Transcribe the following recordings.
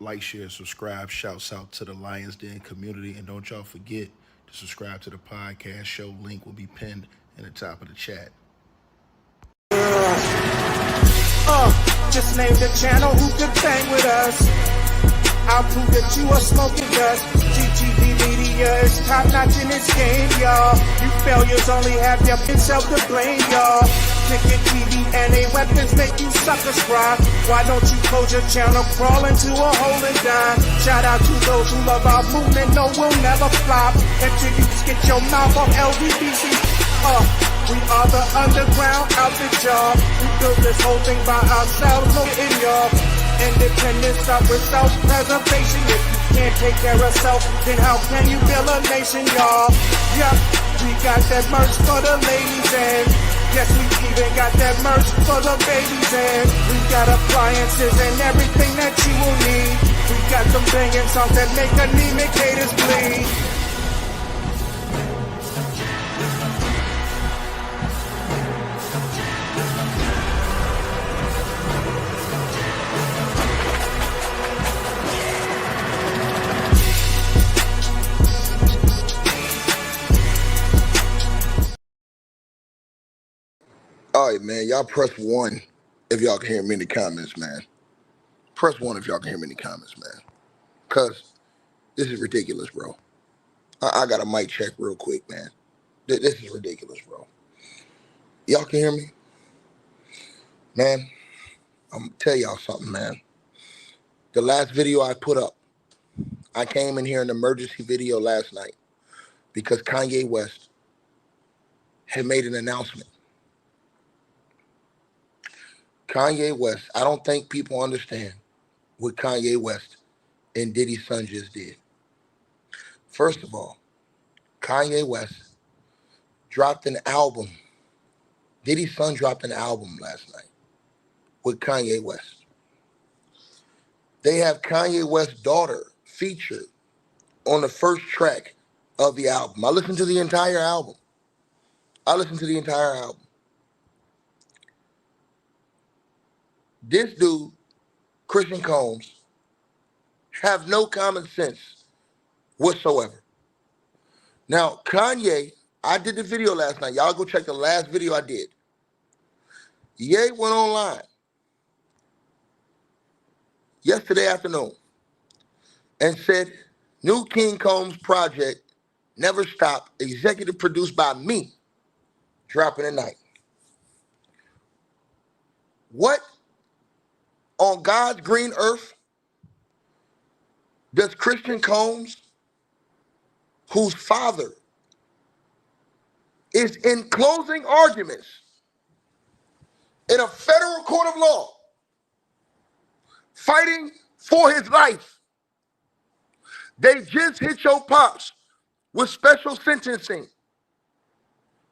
Like, share, subscribe. Shouts out to the Lions Den community. And don't y'all forget to subscribe to the podcast show. Link will be pinned in the top of the chat. Just name the channel who could bang with us. I'll prove that you are smoking dust. GGD Media is top notch in this game, y'all. You failures only have your self to blame, y'all. Ticket TV and a weapons make you suckers cry. Why don't you close your channel, crawl into a hole and die? Shout out to those who love our movement, no, we'll never flop until you get your mouth off LVBC. We are the underground outfit, y'all. We built this whole thing by ourselves, no in y'all. Independence start with self-preservation. If you can't take care of self, then how can you build a nation, y'all? Yup, we got that merch for the ladies and yes, we even got that merch for the babies and we got appliances and everything that you will need. We got some banging songs that make anemic haters bleed. All right, man. Y'all press 1 if y'all can hear me in the comments, man. Press 1 if y'all can hear me in the comments, man. Because this is ridiculous, bro. I got a mic check real quick, man. This is ridiculous, bro. Y'all can hear me? Man, I'm going to tell y'all something, man. The last video I put up, I came in here in an emergency video last night because Kanye West had made an announcement. Kanye West, I don't think people understand what Kanye West and Diddy's son just did. First of all, Kanye West dropped an album. Diddy's son dropped an album last night with Kanye West. They have Kanye West's daughter featured on the first track of the album. I listened to the entire album. This dude, Christian Combs, have no common sense whatsoever. Now, Kanye, I did the video last night. Y'all go check the last video I did. Ye went online yesterday afternoon and said, new King Combs project, Never Stop, executive produced by me, dropping tonight. What on God's green earth does Christian Combs, whose father is in closing arguments in a federal court of law, fighting for his life? They just hit your pops with special sentencing,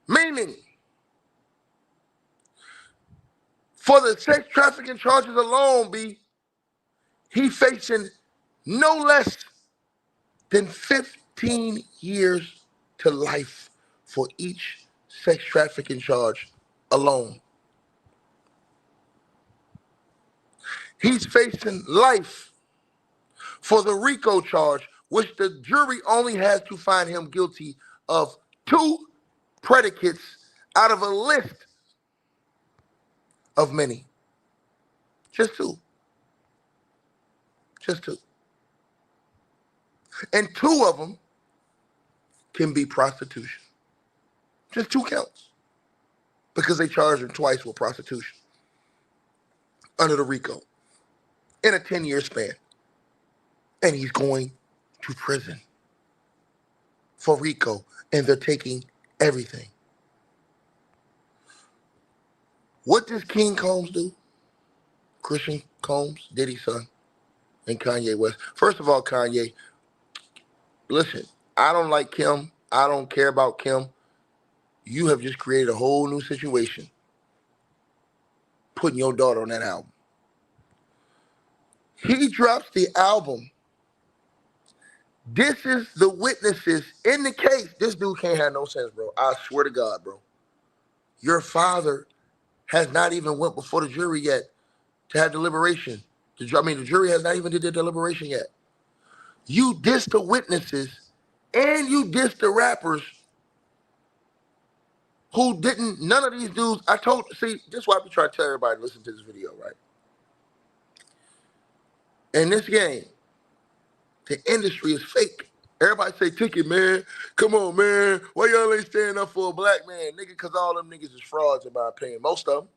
meaning for the sex trafficking charges alone, he facing no less than 15 years to life for each sex trafficking charge alone. He's facing life for the RICO charge, which the jury only has to find him guilty of 2 predicates out of a list of many. Just 2. And 2 of them can be prostitution. Just 2 counts. Because they charged him twice with prostitution under the RICO in a 10-year span. And he's going to prison for RICO, and they're taking everything. What does King Combs do? Christian Combs, Diddy's son, and Kanye West. First of all, Kanye, listen, I don't like Kim. I don't care about Kim. You have just created a whole new situation putting your daughter on that album. He drops the album. This is the witnesses in the case. This dude can't have no sense, bro. I swear to God, bro. Your father has not even went before the jury yet to have deliberation. The jury has not even did their deliberation yet. You diss the witnesses and you diss the rappers who didn't, none of these dudes, see, this is why we try to tell everybody to listen to this video, right? In this game, the industry is fake. Everybody say, ticket, man. Come on, man. Why y'all ain't standing up for a black man? Nigga, because all them niggas is frauds, in my opinion. Most of them.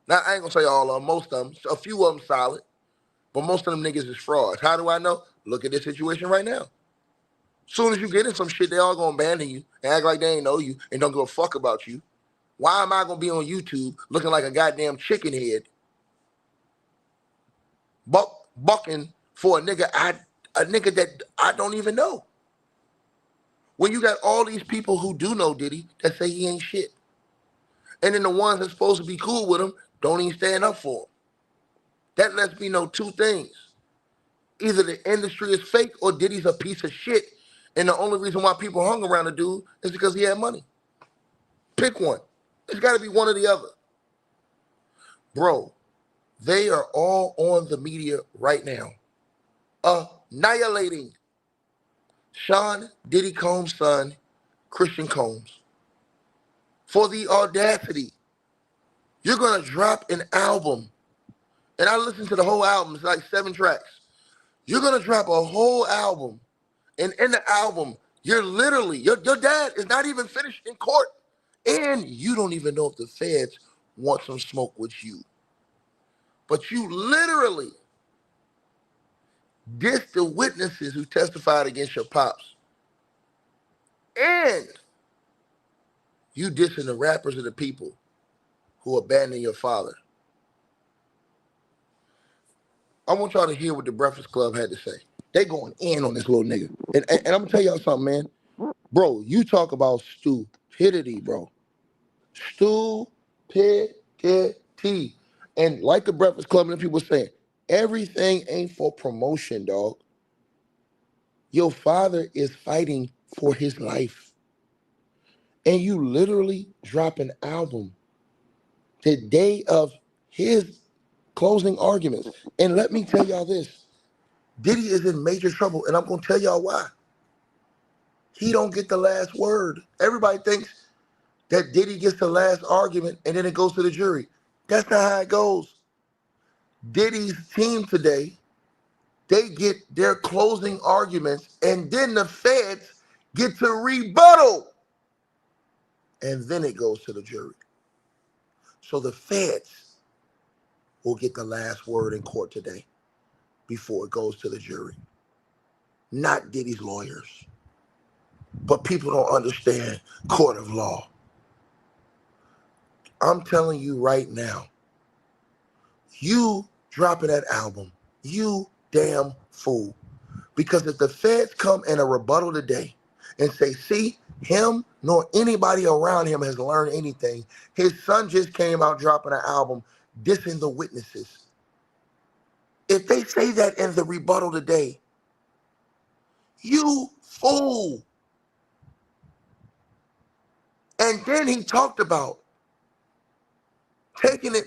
Now, I ain't going to say all of them. Most of them. A few of them solid. But most of them niggas is frauds. How do I know? Look at this situation right now. Soon as you get in some shit, they all going to abandon you and act like they ain't know you and don't give a fuck about you. Why am I going to be on YouTube looking like a goddamn chicken head bucking for a nigga that I don't even know? When you got all these people who do know Diddy that say he ain't shit. And then the ones that's supposed to be cool with him don't even stand up for him. That lets me know two things. Either the industry is fake or Diddy's a piece of shit. And the only reason why people hung around the dude is because he had money. Pick one. It's got to be one or the other. Bro, they are all on the media right now, annihilating Sean Diddy Combs' son, Christian Combs, for the audacity. You're going to drop an album, and I listened to the whole album. It's like 7 tracks. You're going to drop a whole album, and in the album, you're literally, your dad is not even finished in court, and you don't even know if the feds want some smoke with you. But you literally dissed the witnesses who testified against your pops. And you dissing the rappers and the people who abandoned your father. I want y'all to hear what the Breakfast Club had to say. They going in on this little nigga. And I'm going to tell y'all something, man. Bro, you talk about stupidity, bro. Stupidity. And like the Breakfast Club and the people saying, everything ain't for promotion, dog. Your father is fighting for his life. And you literally drop an album the day of his closing arguments. And let me tell y'all this. Diddy is in major trouble, and I'm going to tell y'all why. He don't get the last word. Everybody thinks that Diddy gets the last argument, and then it goes to the jury. That's not how it goes. Diddy's team today, they get their closing arguments, and then the feds get to rebuttal. And then it goes to the jury. So the feds will get the last word in court today before it goes to the jury. Not Diddy's lawyers. But people don't understand court of law. I'm telling you right now, you dropping that album, you damn fool. Because if the feds come in a rebuttal today and say, see, him nor anybody around him has learned anything. His son just came out dropping an album dissing the witnesses. If they say that in the rebuttal today, you fool. And then he talked about taking it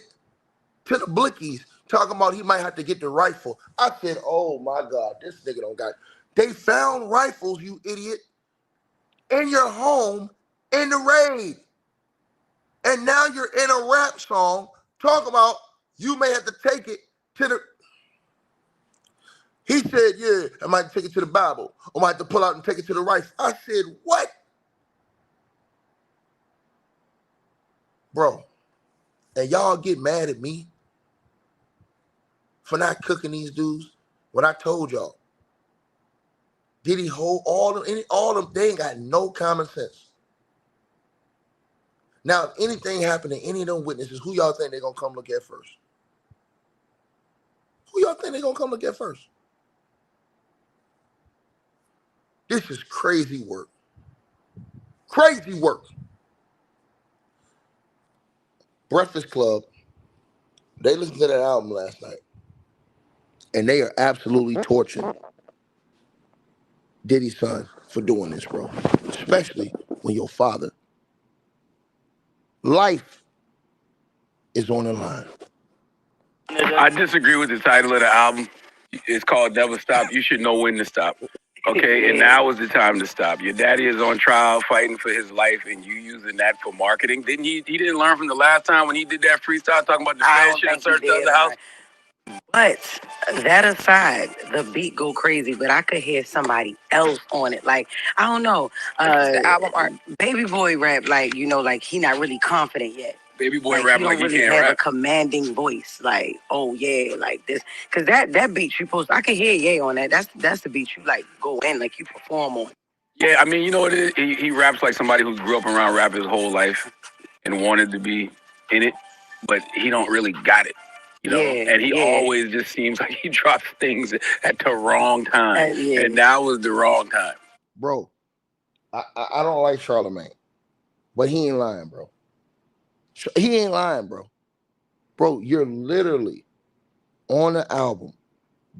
to the blickies, talking about he might have to get the rifle. I said, oh my God, this nigga don't got it. They found rifles, you idiot, in your home in the raid. And now you're in a rap song talking about you may have to take it to the... He said, yeah, I might take it to the Bible. Or I might have to pull out and take it to the rifle. I said, what? Bro, and y'all get mad at me for not cooking these dudes when I told y'all. Did he hold all of them? They ain't got no common sense. Now, if anything happened to any of them witnesses, who y'all think they're going to come look at first? Who y'all think they're going to come look at first? This is crazy work. Crazy work. Breakfast Club, they listened to that album last night, and they are absolutely torturing Diddy's son for doing this, bro. Especially when your father, life is on the line. I disagree with the title of the album. It's called Never Stop. You should know when to stop. Okay, and now is the time to stop. Your daddy is on trial fighting for his life, and you using that for marketing. Didn't he? He didn't learn from the last time when he did that freestyle talking about the fed shit and searched the other house. But that aside, the beat go crazy, but I could hear somebody else on it. Like, I don't know. The album art. Baby Boy rap, like, you know, like he not really confident yet. Baby Boy rap like he can't have rap. a commanding voice, like, oh yeah, like this. Cause that beat you post, I can hear yeah on that. That's the beat you like go in, like you perform on. Yeah, I mean, you know what it is? He raps like somebody who grew up around rap his whole life and wanted to be in it, but he don't really got it. You know, and he always just seems like he drops things at the wrong time. And now was the wrong time. Bro, I don't like Charlamagne, but he ain't lying, bro. He ain't lying, bro. Bro, you're literally on the album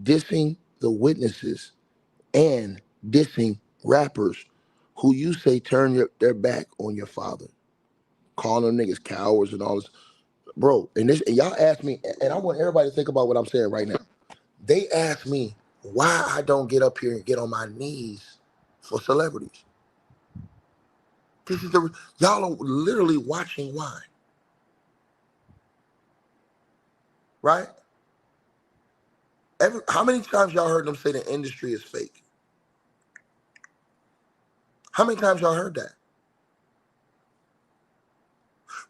dissing the witnesses and dissing rappers who you say turn their back on your father, calling them niggas cowards and all this. Bro, and y'all ask me, and I want everybody to think about what I'm saying right now. They ask me why I don't get up here and get on my knees for celebrities. This is y'all are literally watching why. Right? How many times y'all heard them say the industry is fake? How many times y'all heard that?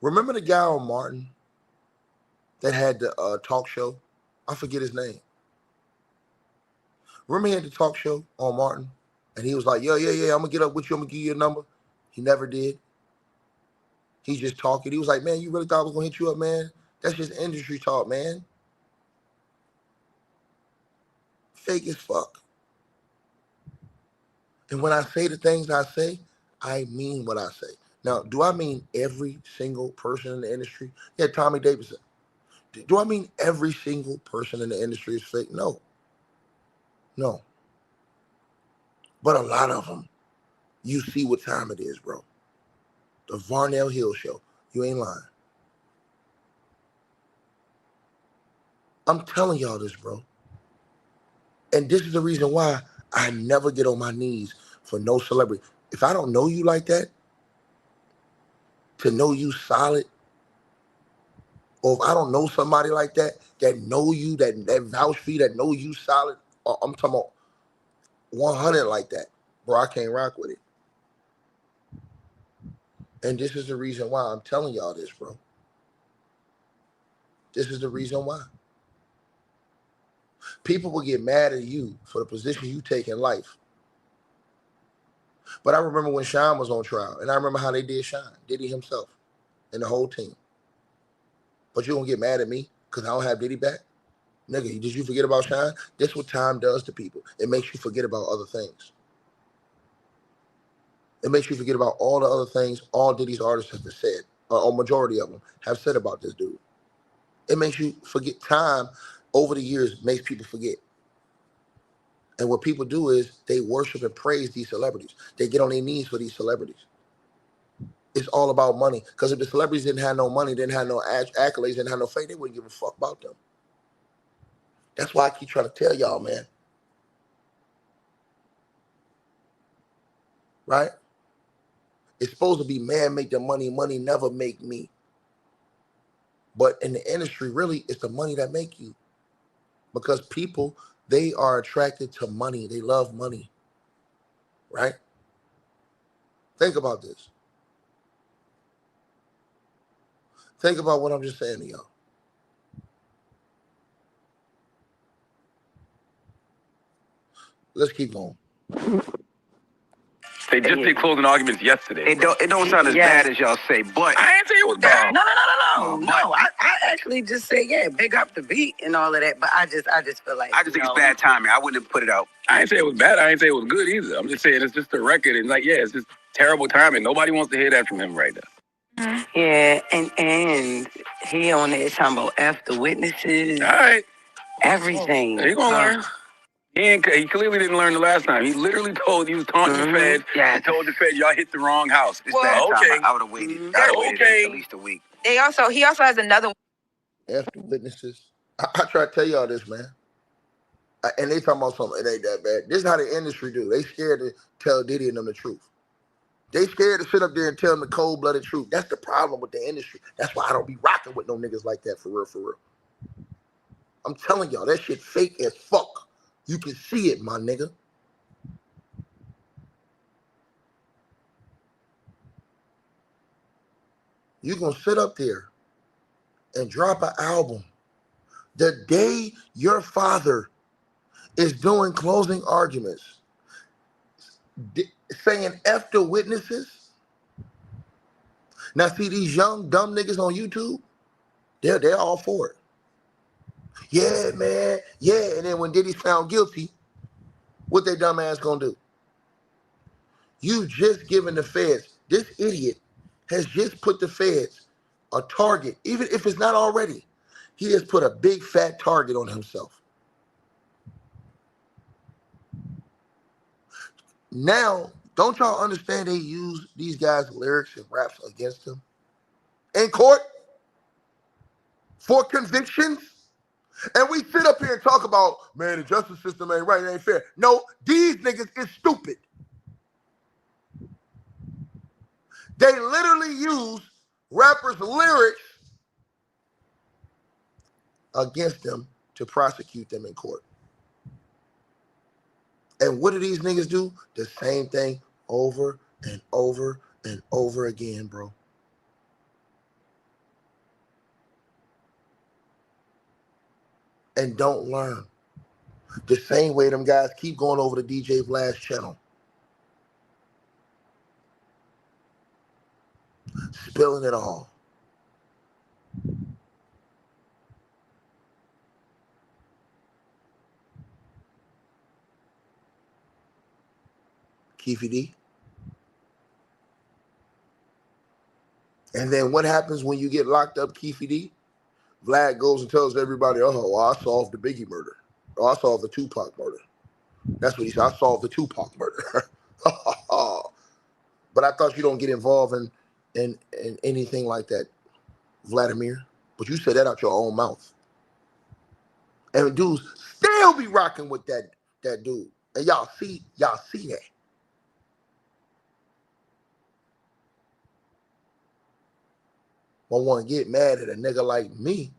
Remember the guy on Martin that had the talk show? I forget his name. Remember he had the talk show on Martin? And he was like, yeah, I'm going to get up with you. I'm going to give you a number. He never did. He's just talking. He was like, man, you really thought I was going to hit you up, man? That's just industry talk, man. Fake as fuck. And when I say the things I say, I mean what I say. Now, do I mean every single person in the industry? Yeah, Tommy Davidson. Do I mean every single person in the industry is fake? No. No. But a lot of them, you see what time it is, bro. The Varnell Hill show. You ain't lying. I'm telling y'all this, bro. And this is the reason why I never get on my knees for no celebrity. If I don't know you like that, to know you solid, or if I don't know somebody like that, that know you, that vouch for you, that know you solid, I'm talking about 100 like that, bro, I can't rock with it. And this is the reason why I'm telling y'all this, bro. This is the reason why. People will get mad at you for the position you take in life. But I remember when Sean was on trial, and I remember how they did Sean, Diddy himself, and the whole team. But you gonna get mad at me because I don't have Diddy back? Nigga, did you forget about Sean? This is what time does to people. It makes you forget about other things. It makes you forget about all the other things all Diddy's artists have said, or majority of them have said about this dude. It makes you forget. Time over the years makes people forget. And what people do is they worship and praise these celebrities. They get on their knees for these celebrities. It's all about money. Because if the celebrities didn't have no money, didn't have no accolades, didn't have no fame, they wouldn't give a fuck about them. That's why I keep trying to tell y'all, man. Right? It's supposed to be man make the money, money never make me. But in the industry, really, it's the money that make you. Because people, they are attracted to money. They love money. Right? Think about this. Think about what I'm just saying to y'all. Let's keep going. They just did closing arguments yesterday. It don't sound as bad as y'all say, but I ain't say it was bad. No. I actually just say big up the beat and all of that. But I just feel like I just think it's bad timing. I wouldn't have put it out. I ain't say it was bad. I ain't say it was good either. I'm just saying it's just a record, and like, yeah, it's just terrible timing. Nobody wants to hear that from him right now. Yeah, and he on there talking about F the witnesses. All right, everything. He gonna learn. He clearly didn't learn the last time. He literally told you was taunting the feds. Yeah. He told the feds y'all hit the wrong house. It's bad time. I would have waited. At least a week. He also has another. F the witnesses. I try to tell y'all this, man. And they talking about something, it ain't that bad. This is how the industry do. They scared to tell Diddy and them the truth. They scared to sit up there and tell them the cold-blooded truth. That's the problem with the industry. That's why I don't be rocking with no niggas like that, for real, for real. I'm telling y'all, that shit fake as fuck. You can see it, my nigga. You gonna sit up there and drop an album the day your father is doing closing arguments, saying F the witnesses. Now see these young dumb niggas on YouTube, they're all for it. Yeah, man, yeah. And then when Diddy's found guilty, what they dumb ass gonna do? You just given the feds, this idiot has just put the feds a target, even if it's not already. He has put a big fat target on himself. Now, don't y'all understand they use these guys' lyrics and raps against him in court for convictions? And we sit up here and talk about, man, the justice system ain't right, it ain't fair. No, these niggas is stupid. They literally use rappers' lyrics against them to prosecute them in court. And what do these niggas do? The same thing over and over and over again, bro. And don't learn. The same way them guys keep going over the DJ Vlad's channel. Spilling it all. Keefy D. And then what happens when you get locked up, Keefy D? Vlad goes and tells everybody, oh, well, I solved the Biggie murder. Oh, I solved the Tupac murder. That's what he said. I solved the Tupac murder. But I thought you don't get involved in anything like that, Vladimir. But you said that out your own mouth. And dudes still be rocking with that dude. And y'all see that. I want to get mad at a nigga like me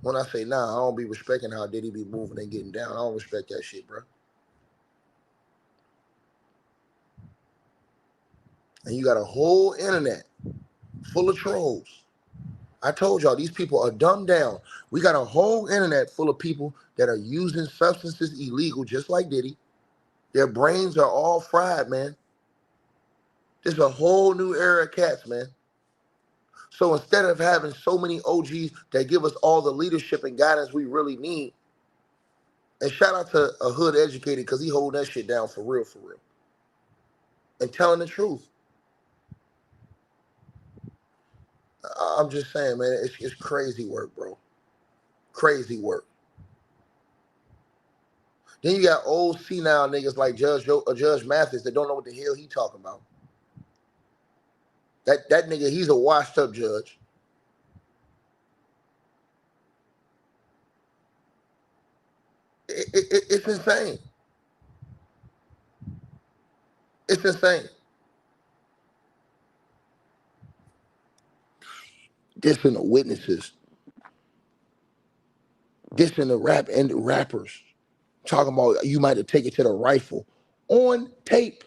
when I say, nah, I don't be respecting how Diddy be moving and getting down. I don't respect that shit, bro. And you got a whole internet full of trolls. I told y'all, these people are dumbed down. We got a whole internet full of people that are using substances illegal, just like Diddy. Their brains are all fried, man. There's a whole new era of cats, man. So instead of having so many OGs that give us all the leadership and guidance we really need, and shout out to a hood educated because he holding that shit down for real, and telling the truth. I'm just saying, man, it's crazy work, bro. Crazy work. Then you got old senile niggas like Judge Mathis that don't know what the hell he talking about. That nigga, he's a washed up judge. It's insane. It's insane. Dissing the witnesses. Dissing the rap and the rappers. Talking about you might have taken to the rifle. On tape.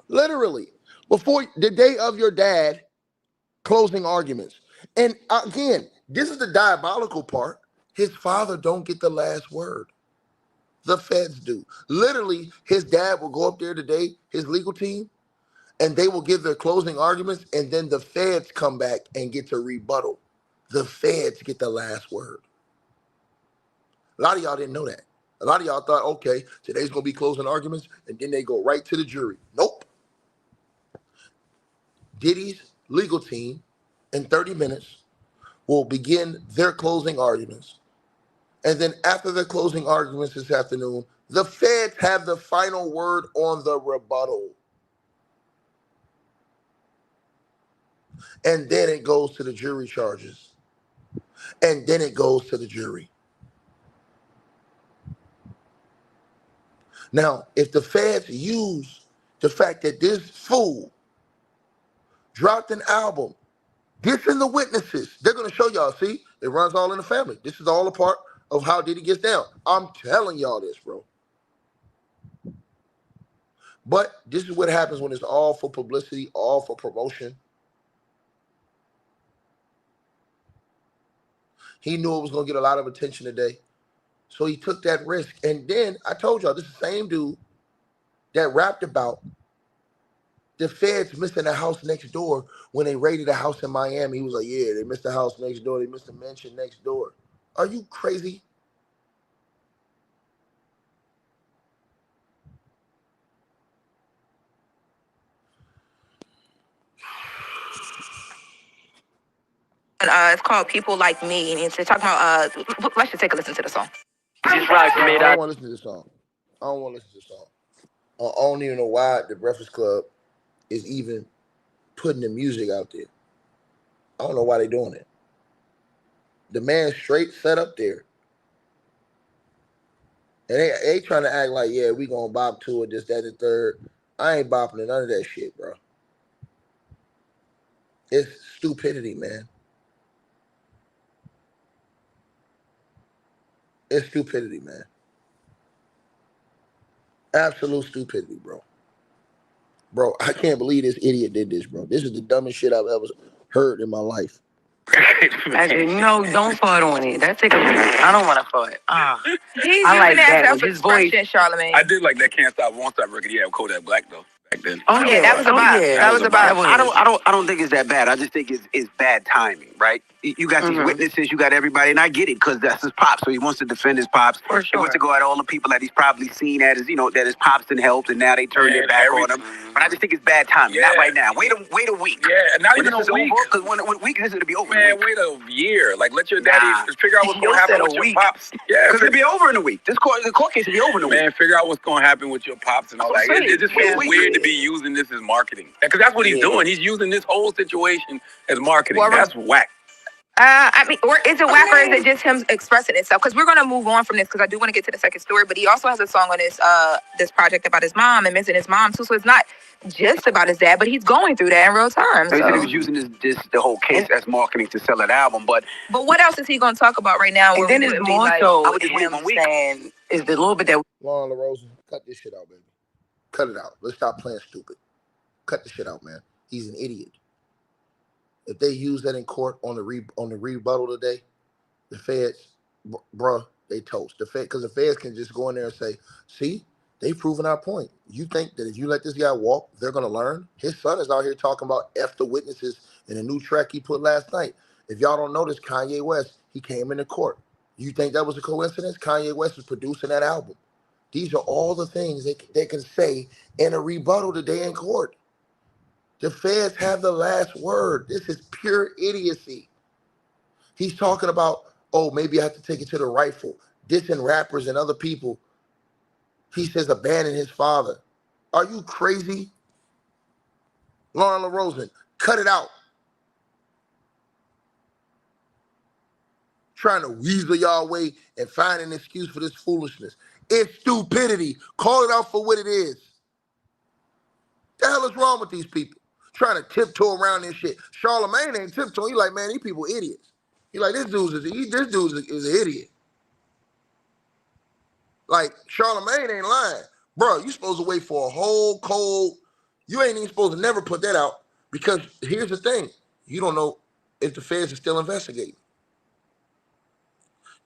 Literally. Before the day of your dad, closing arguments. And again, this is the diabolical part. His father don't get the last word. The feds do. Literally, his dad will go up there today, his legal team, and they will give their closing arguments, and then the feds come back and get to rebuttal. The feds get the last word. A lot of y'all didn't know that. A lot of y'all thought, okay, today's going to be closing arguments, and then they go right to the jury. Nope. Diddy's legal team, in 30 minutes, will begin their closing arguments. And then after the closing arguments this afternoon, the feds have the final word on the rebuttal. And then it goes to the jury charges. And then it goes to the jury. Now, if the feds use the fact that this fool dropped an album, dissing the witnesses, they're going to show y'all, see, it runs all in the family. This is all a part of how Diddy gets down. I'm telling y'all this, bro. But this is what happens when it's all for publicity, all for promotion. He knew it was going to get a lot of attention today. So he took that risk. And then I told y'all, this is the same dude that rapped about the feds missing the house next door when they raided a house in Miami. He was like, yeah, they missed the house next door. They missed the mansion next door. Are you crazy? It's called People Like Me, and it's talking about, let's just take a listen to the song. I don't want to listen to this song. I don't want to listen to this song. I don't even know why the Breakfast Club is even putting the music out there. I don't know why they're doing it. The man straight set up there. And they trying to act like, yeah, we gonna bop to it, this, that, and the third. I ain't bopping to none of that shit, bro. It's stupidity, man. It's stupidity, man. Absolute stupidity, bro. Bro, I can't believe this idiot did this, bro. This is the dumbest shit I've ever heard in my life. No, don't fart on it. That's take a I don't want to fart. He's I like using that that with his voice. self-expression, Charlamagne. I did like that Can't Stop, Won't Stop record. Yeah, Kodak Black though back then. Oh yeah, that was a bop. yeah. That was a bop. I don't think it's that bad. I just think it's bad timing, right? You got these witnesses, you got everybody, and I get it because that's his pops. So he wants to defend his pops. For He sure. wants to go at all the people that he's probably seen that his pops didn't help, and now they turn their back on him. But I just think it's bad timing. Not right now. Wait a week. Yeah, not even a week. Because when a week this is gonna be over. Man, wait a year. Like, let your daddy figure out what's You going to happen said with a your week. pops. Yeah, Because it'll be over in a week. The court case will be over in a week. man, figure out what's going to happen with your pops and all that. It just feels weird to be using this as marketing. Because that's what he's doing. He's using this whole situation as marketing. Well, that's whack. I mean, or is it whack or is it just him expressing itself? Because we're gonna move on from this because I do want to get to the second story. But he also has a song on this project about his mom and missing his mom too. So it's not just about his dad, but he's going through that in real time. So he said he So. was using the whole case as marketing to sell an album, but But what else is he gonna talk about right now? And where then we it's would be more like, so I would just wait him 1 week. saying is the little bit that Lauren LaRosa, cut this shit out, baby. Cut it out. Let's stop playing stupid. Cut the shit out, man. He's an idiot. If they use that in court on the rebuttal today, the feds, bruh, they toast. Because the feds can just go in there and say, see, they've proven our point. You think that if you let this guy walk, they're going to learn? His son is out here talking about F the witnesses in a new track he put last night. If y'all don't notice, Kanye West, he came into court. You think that was a coincidence? Kanye West is producing that album. These are all the things they can say in a rebuttal today in court. The feds have the last word. This is pure idiocy. He's talking about, oh, maybe I have to take it to the rifle. Dissing rappers and other people. He says abandon his father. Are you crazy? Lauren LaRosa, cut it out. Trying to weasel y'all way and find an excuse for this foolishness. It's stupidity. Call it out for what it is. The hell is wrong with these people? Trying to tiptoe around this shit. Charlamagne ain't tiptoeing. He like, man, these people idiots. He like, this dude is an idiot. Like, Charlamagne ain't lying. Bro, you supposed to wait for a whole cold. You ain't even supposed to never put that out because here's the thing. You don't know if the feds are still investigating.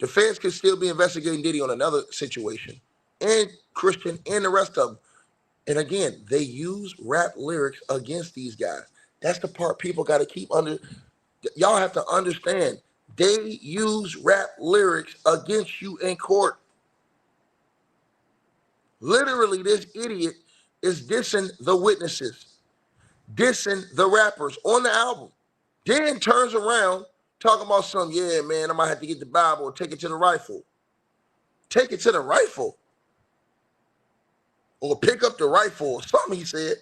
The feds could still be investigating Diddy on another situation. And Christian and the rest of them. And again, they use rap lyrics against these guys. That's the part people got to keep under. Y'all have to understand. They use rap lyrics against you in court. Literally, this idiot is dissing the witnesses, dissing the rappers on the album. Then turns around talking about some, yeah, man, I might have to get the Bible or take it to the rifle. Take it to the rifle. Or pick up the rifle or something he said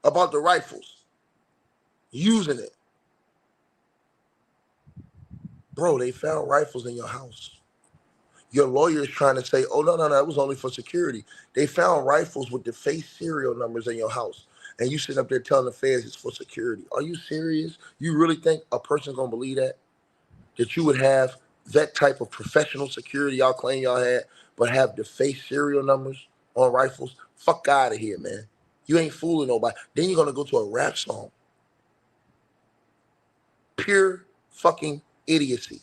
about the rifles. Using it. Bro, they found rifles in your house. Your lawyer's trying to say, oh, no, that was only for security. They found rifles with the face serial numbers in your house. And you sitting up there telling the feds it's for security. Are you serious? You really think a person's going to believe that? That you would have that type of professional security y'all claim y'all had, but have the face serial numbers on rifles? Fuck out of here, man. You ain't fooling nobody. Then you're going to go to a rap song. Pure fucking idiocy.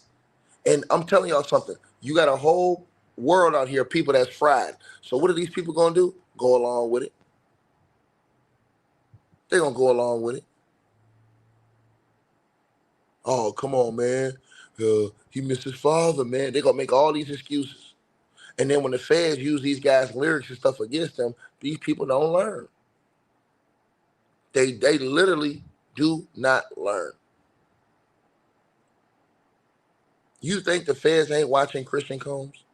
And I'm telling y'all something. You got a whole world out here of people that's fried. So what are these people going to do? Go along with it. They're going to go along with it. Oh, come on, man. He missed his father, man. They're going to make all these excuses. And then when the feds use these guys' lyrics and stuff against them, these people don't learn. They literally do not learn. You think the feds ain't watching Christian Combs?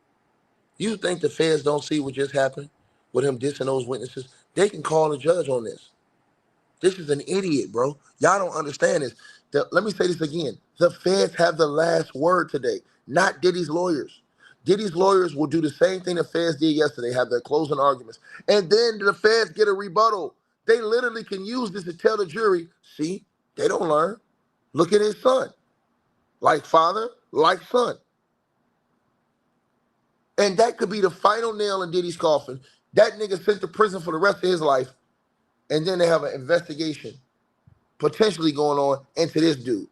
You think the feds don't see what just happened with him dissing those witnesses? They can call a judge on this. This is an idiot, bro. Y'all don't understand this. Let me say this again. The feds have the last word today, not Diddy's lawyers. Diddy's lawyers will do the same thing the feds did yesterday, have their closing arguments. And then the feds get a rebuttal. They literally can use this to tell the jury, see, they don't learn. Look at his son. Like father, like son. And that could be the final nail in Diddy's coffin. That nigga sent to prison for the rest of his life. And then they have an investigation potentially going on into this dude.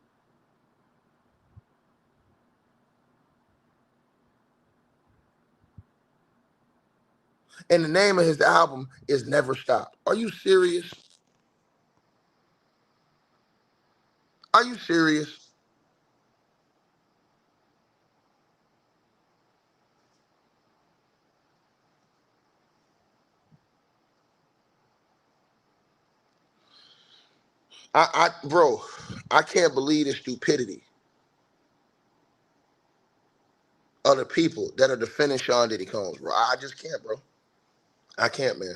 And the name of his album is Never Stop. Are you serious? Are you serious? Bro, I can't believe the stupidity of the people that are defending Sean Diddy Combs, bro. I just can't, bro. I can't, man.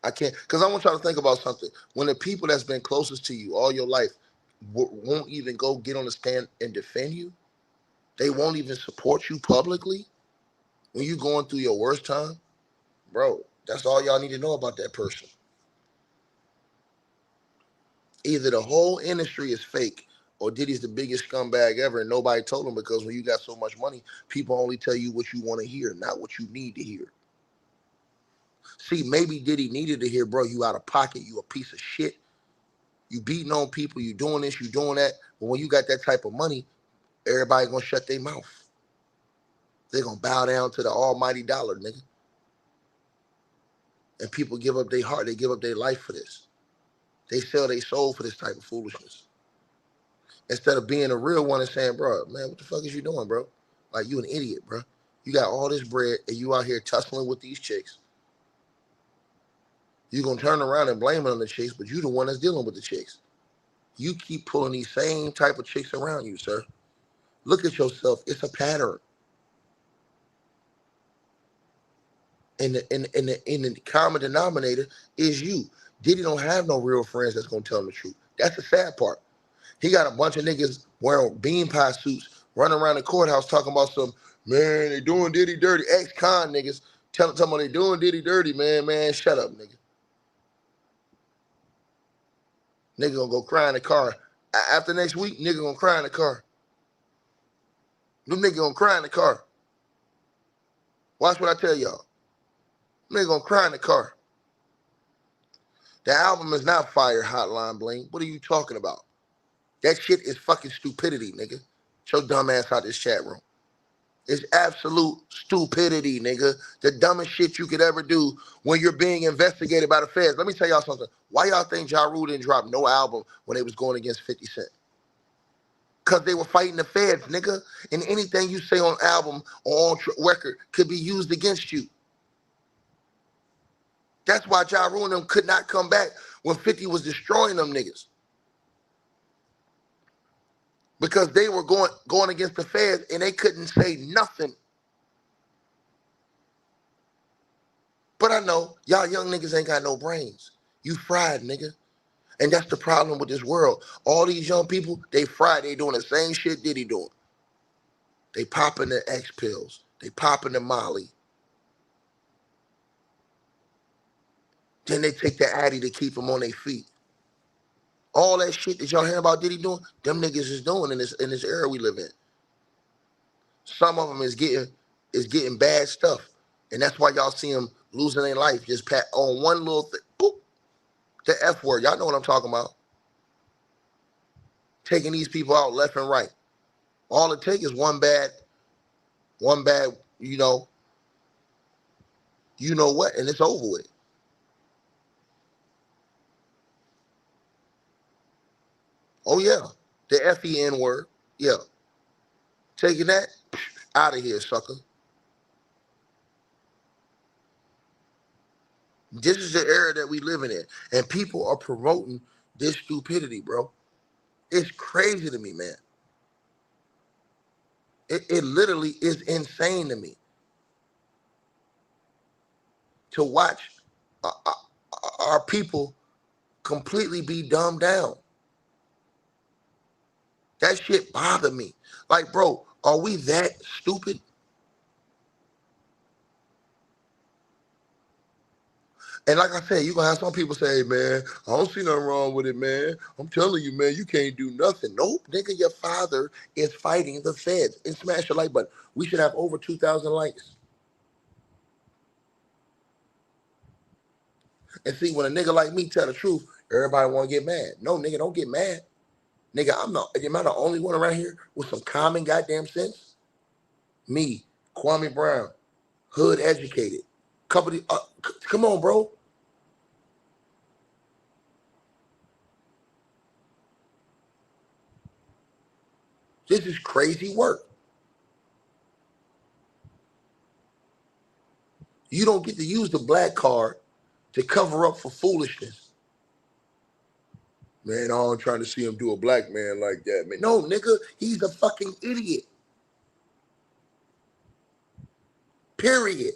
I can't. Because I want y'all to think about something. When the people that's been closest to you all your life won't even go get on the stand and defend you, they won't even support you publicly when you're going through your worst time, bro, that's all y'all need to know about that person. Either the whole industry is fake or Diddy's the biggest scumbag ever and nobody told him, because when you got so much money, people only tell you what you want to hear, not what you need to hear. See, maybe Diddy needed to hear, bro, you out of pocket, you a piece of shit. You beating on people, you doing this, you doing that. But when you got that type of money, everybody gonna shut their mouth. They're gonna bow down to the almighty dollar, nigga. And people give up their heart, they give up their life for this. They sell their soul for this type of foolishness. Instead of being a real one and saying, bro, man, what the fuck is you doing, bro? Like, you an idiot, bro. You got all this bread and you out here tussling with these chicks. You gonna turn around and blame it on the chicks, but you the one that's dealing with the chicks. You keep pulling these same type of chicks around you, sir. Look at yourself. It's a pattern. And the common denominator is you. Diddy don't have no real friends that's gonna tell him the truth. That's the sad part. He got a bunch of niggas wearing bean pie suits running around the courthouse talking about some, man, they doing Diddy dirty. Ex-con niggas telling them they doing Diddy dirty, man. Man, shut up, nigga. Nigga gonna go cry in the car. After next week, nigga gonna cry in the car. Them nigga gonna cry in the car. Watch what I tell y'all. Nigga gonna cry in the car. The album is not Fire Hotline Bling. What are you talking about? That shit is fucking stupidity, nigga. Get your dumb ass out this chat room. It's absolute stupidity, nigga. The dumbest shit you could ever do when you're being investigated by the feds. Let me tell y'all something. Why y'all think Ja Rule didn't drop no album when they was going against 50 Cent? Because they were fighting the feds, nigga. And anything you say on album or on record could be used against you. That's why Ja Rule and them could not come back when 50 was destroying them niggas. Because they were going against the feds and they couldn't say nothing. But I know y'all young niggas ain't got no brains. You fried, nigga. And that's the problem with this world. All these young people, they fried. They doing the same shit Diddy doing. They popping the X pills. They popping the Molly. Then they take the Addy to keep them on their feet. All that shit that y'all hear about Diddy doing, them niggas is doing in this era we live in. Some of them is getting bad stuff, and that's why y'all see them losing their life just pat on one little thing. Boop, the F word. Y'all know what I'm talking about. Taking these people out left and right. All it takes is one bad, you know what, and it's over with. Oh yeah, the FEN word. Yeah, taking that out of here, sucker. This is the era that we living in, and people are promoting this stupidity, bro. It's crazy to me, man. It literally is insane to me to watch our people completely be dumbed down. That shit bothered me. Like, bro, are we that stupid? And like I said, you're gonna have some people say, hey, man, I don't see nothing wrong with it, man. I'm telling you, man, you can't do nothing. Nope, nigga, your father is fighting the feds. And smash the like button. We should have over 2,000 likes. And see, when a nigga like me tell the truth, everybody wanna get mad. No, nigga, don't get mad. Nigga, am I the only one around here with some common goddamn sense? Me, Kwame Brown, hood educated. Company, come on, bro. This is crazy work. You don't get to use the black card to cover up for foolishness. Man, I'm trying to see him do a black man like that, man. No, nigga, he's a fucking idiot. Period.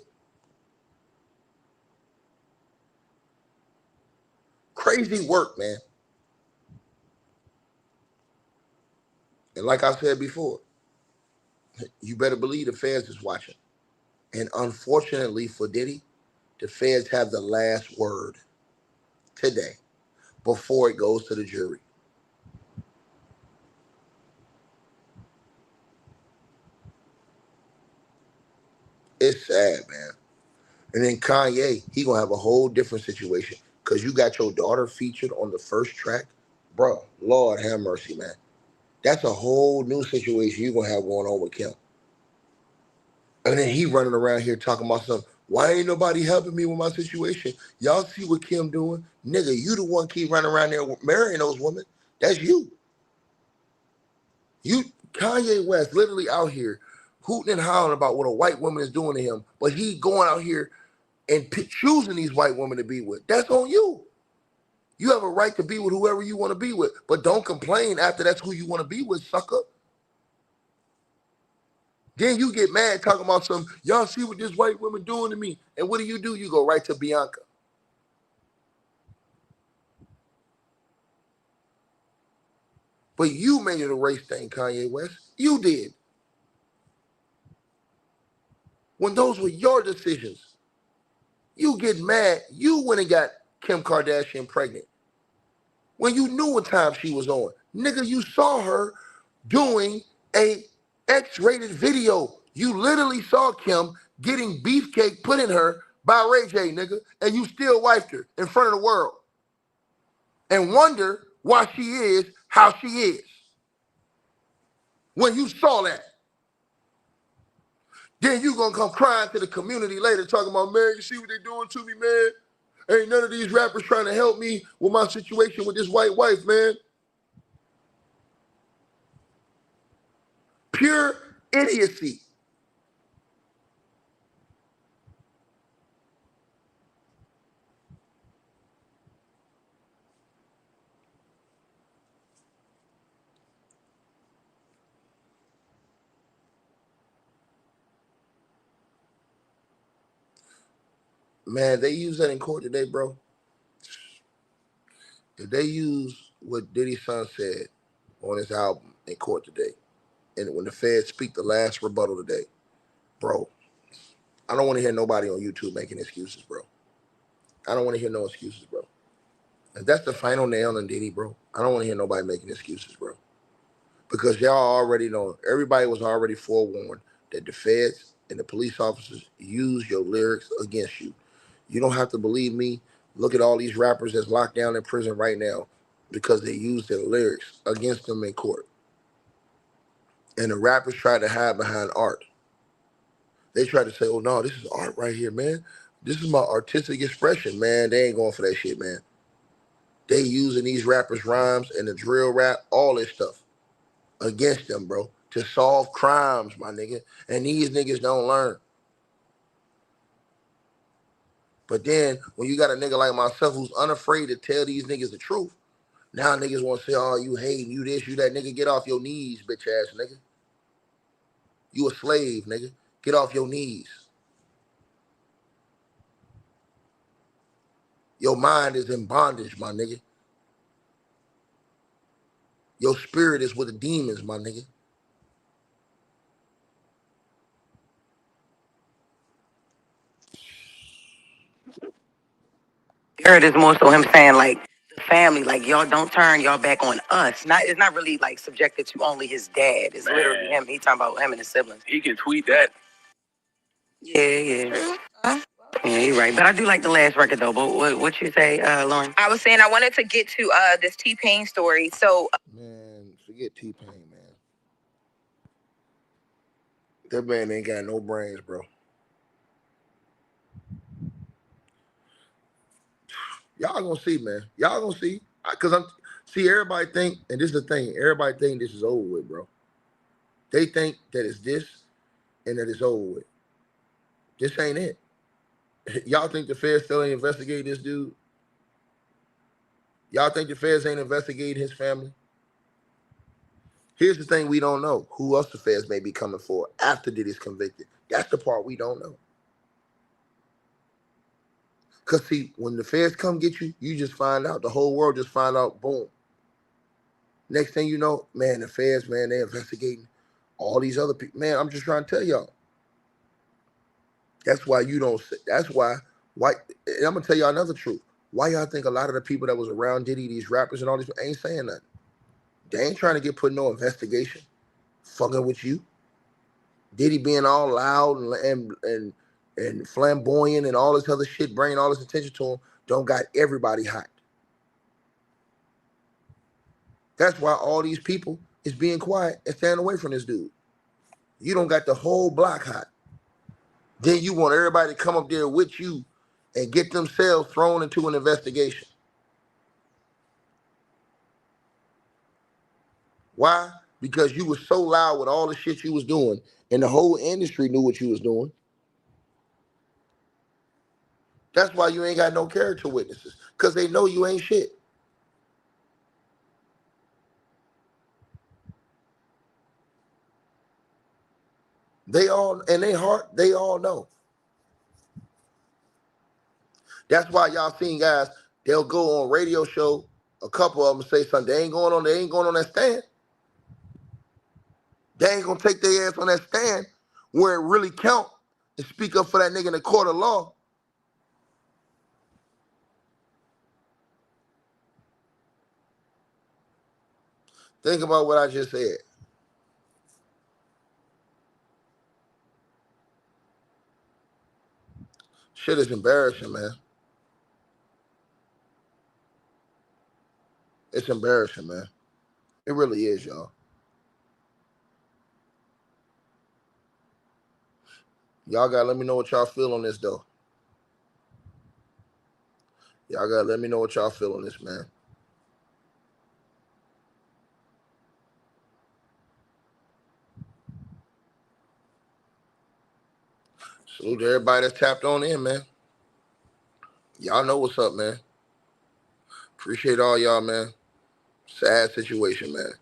Crazy work, man. And like I said before, you better believe the feds is watching. And unfortunately for Diddy, the feds have the last word today before it goes to the jury. It's sad, man. And then Kanye, he gonna have a whole different situation because you got your daughter featured on the first track. Bro, Lord have mercy, man. That's a whole new situation you gonna have going on with Kim. And then he running around here talking about something. Why ain't nobody helping me with my situation? Y'all see what Kim doing? Nigga, you the one keep running around there marrying those women. That's you. You, Kanye West, literally out here hooting and hollering about what a white woman is doing to him, but he going out here and choosing these white women to be with. That's on you. You have a right to be with whoever you want to be with, but don't complain after that's who you want to be with, sucker. Then you get mad talking about some, y'all see what this white woman doing to me. And what do? You go right to Bianca. But you made it a race thing, Kanye West. You did. When those were your decisions, you get mad. You went and got Kim Kardashian pregnant. When you knew what time she was on. Nigga, you saw her doing a X-rated video. You literally saw Kim getting beefcake put in her by Ray J, nigga, and you still wifed her in front of the world. And wonder why she is how she is. When you saw that. Then you gonna come crying to the community later talking about, man, you see what they doing to me, man? Ain't none of these rappers trying to help me with my situation with this white wife, man. Pure idiocy. Man, they use that in court today, bro. If they use what Diddy's son said on his album in court today, And when the feds speak the last rebuttal today, bro, I don't want to hear nobody on YouTube making excuses, bro. I don't want to hear no excuses, bro. If that's the final nail in Diddy, bro, I don't want to hear nobody making excuses, bro. Because y'all already know, everybody was already forewarned that the feds and the police officers use your lyrics against you. You don't have to believe me. Look at all these rappers that's locked down in prison right now because they use their lyrics against them in court. And the rappers try to hide behind art. They try to say, oh no, this is art right here, man. This is my artistic expression, man. They ain't going for that shit, man. They using these rappers' rhymes and the drill rap, all this stuff against them, bro, to solve crimes, my nigga. And these niggas don't learn. But then when you got a nigga like myself who's unafraid to tell these niggas the truth, now niggas want to say, oh, you hating, you this, you that. Nigga, get off your knees, bitch ass nigga. You a slave, nigga. Get off your knees. Your mind is in bondage, my nigga. Your spirit is with the demons, my nigga. Heard is more so him saying like the family, like y'all don't turn y'all back on us. Not it's not really like subjected to only his dad. It's literally him. He talking about him and his siblings. He can tweet that. Yeah. Yeah, you're right. But I do like the last record though. But what you say, Lauren? I was saying I wanted to get to this T-Pain story. So Man, forget T-Pain, man. That man ain't got no brains, bro. Y'all gonna see, man. Y'all gonna see. Cause everybody think, and this is the thing, everybody think this is over with, bro. They think that it's this and that it's over with. This ain't it. Y'all think the feds still ain't investigating this dude? Y'all think the feds ain't investigating his family? Here's the thing we don't know. Who else the feds may be coming for after Diddy's convicted. That's the part we don't know. Because, see, when the feds come get you, you just find out. The whole world just find out, boom. Next thing you know, man, the feds, man, they're investigating all these other people. Man, I'm just trying to tell y'all. That's why you don't, that's why, and I'm going to tell y'all another truth. Why y'all think a lot of the people that was around Diddy, these rappers and all these, ain't saying nothing? They ain't trying to get put in no investigation. Fucking with you. Diddy being all loud and flamboyant and all this other shit, bringing all this attention to him, don't got everybody hot. That's why all these people is being quiet and staying away from this dude. You don't got the whole block hot. Then you want everybody to come up there with you and get themselves thrown into an investigation. Why? Because you were so loud with all the shit you was doing, and the whole industry knew what you was doing. That's why you ain't got no character witnesses, because they know you ain't shit. They all, in their heart, they all know. That's why y'all seen guys, they'll go on radio show, a couple of them say something. They ain't going on that stand. They ain't gonna take their ass on that stand where it really count and speak up for that nigga in the court of law. Think about what I just said. Shit is embarrassing, man. It's embarrassing, man. It really is, y'all. Y'all gotta let me know what y'all feel on this, though. Y'all gotta let me know what y'all feel on this, man. Salute to everybody that's tapped on in, man. Y'all know what's up, man. Appreciate all y'all, man. Sad situation, man.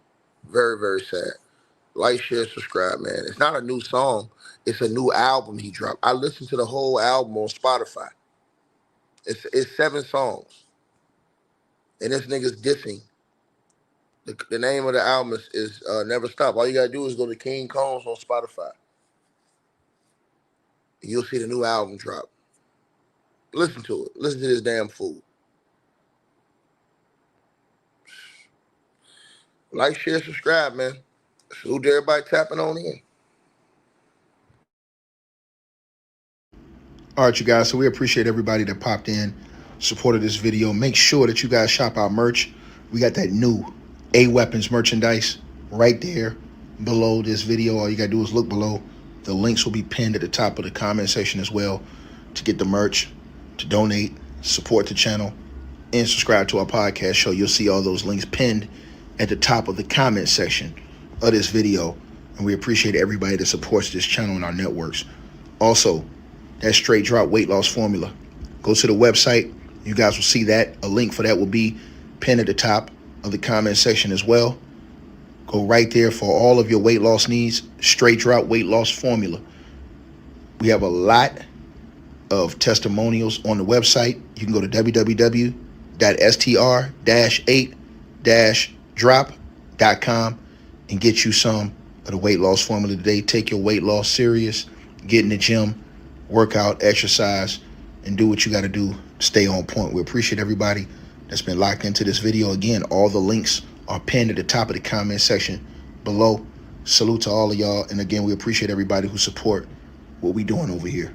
Very, very sad. Like, share, subscribe, man. It's not a new song. It's a new album he dropped. I listened to the whole album on Spotify. It's 7 songs. And this nigga's dissing The name of the album is Never Stop. All you gotta do is go to King Combs on Spotify. You'll see the new album drop. Listen to it. Listen to this damn fool. Like, share, subscribe, man. Salute to everybody tapping on in. All right, you guys. So we appreciate everybody that popped in, supported this video. Make sure that you guys shop our merch. We got that new A Weapons merchandise right there below this video. All you got to do is look below. The links will be pinned at the top of the comment section as well to get the merch, to donate, support the channel, and subscribe to our podcast show. You'll see all those links pinned at the top of the comment section of this video. And we appreciate everybody that supports this channel and our networks. Also, that straight drop weight loss formula. Go to the website. You guys will see that. A link for that will be pinned at the top of the comment section as well. Go right there for all of your weight loss needs. Straight drop weight loss formula. We have a lot of testimonials on the website. You can go to www.str-8-drop.com and get you some of the weight loss formula today. Take your weight loss serious. Get in the gym, work out, exercise, and do what you got to do. Stay on point. We appreciate everybody that's been locked into this video. Again, all the links are pinned at the top of the comment section below. Salute to all of y'all. And again, we appreciate everybody who support what we doing over here.